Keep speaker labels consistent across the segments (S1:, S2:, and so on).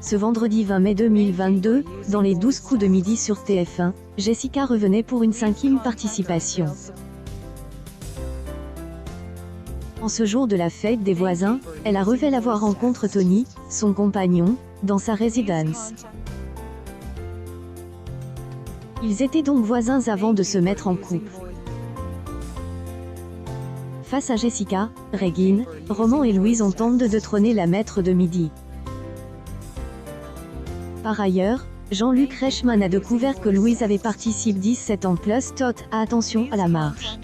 S1: Ce vendredi 20 mai 2022, dans les 12 coups de midi sur TF1, Jessica revenait pour une 5e participation. En ce jour de la fête des voisins, elle a révélé avoir rencontré Tony, son compagnon, dans sa résidence. Ils étaient donc voisins avant de se mettre en couple. Face à Jessica, Régine, Roman et Louise ont tenté de détrôner la maître de midi. Par ailleurs, Jean-Luc Reichmann a découvert que Louise avait participé 17 ans plus tôt à Attention à la marche.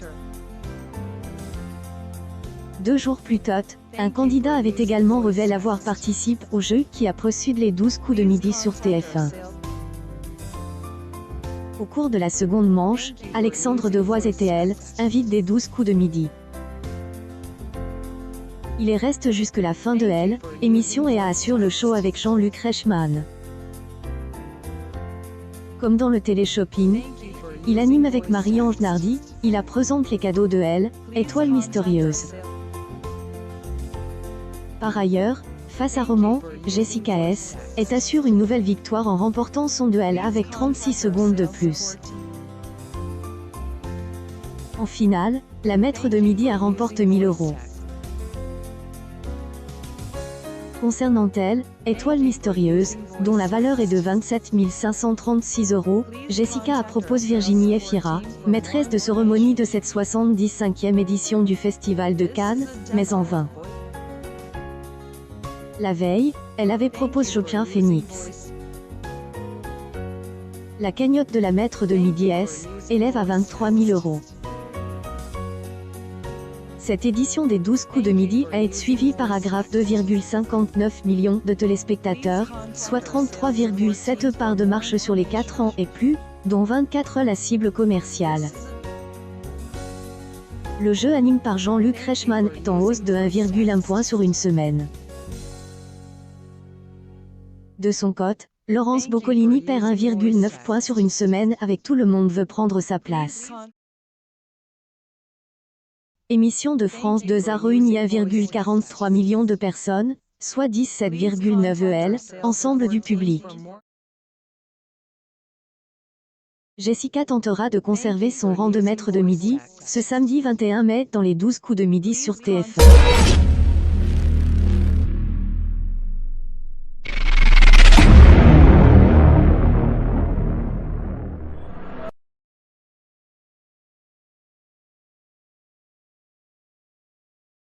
S1: 2 jours plus tôt, un candidat avait également révélé avoir participé au jeu qui a précédé les 12 coups de midi sur TF1. Au cours de la seconde manche, Alexandre Devoise et TL, invite des 12 coups de midi. Il reste jusque la fin de L, émission et assure le show avec Jean-Luc Reichmann. Comme dans le télé-shopping, il anime avec Marie-Ange Nardi, il présente les cadeaux de L, étoile mystérieuse. Par ailleurs, face à Roman, Jessica S. assure une nouvelle victoire en remportant son duel avec 36 secondes de plus. En finale, la maître de midi a remporté 1 000 €. Concernant elle, étoile mystérieuse, dont la valeur est de 27 536 €, Jessica a proposé Virginie Efira, maîtresse de cérémonie de cette 75e édition du Festival de Cannes, mais en vain. La veille, elle avait proposé Joaquin Phoenix. La cagnotte de la maître de midi S élève à 23 000 €. Cette édition des 12 coups de midi a été suivie par 2,59 millions de téléspectateurs, soit 33,7 parts de marche sur les 4 ans et plus, dont 24 la cible commerciale. Le jeu anime par Jean-Luc Reichmann est en hausse de 1,1 point sur une semaine. De son côté, Laurence Boccolini perd 1,9 point sur une semaine avec Tout le monde veut prendre sa place. Émission de France 2 a réuni 1,43 million de personnes, soit 17,9 EL, ensemble du public. Jessica tentera de conserver son rang de maître de midi, ce samedi 21 mai dans les 12 coups de midi sur TF1.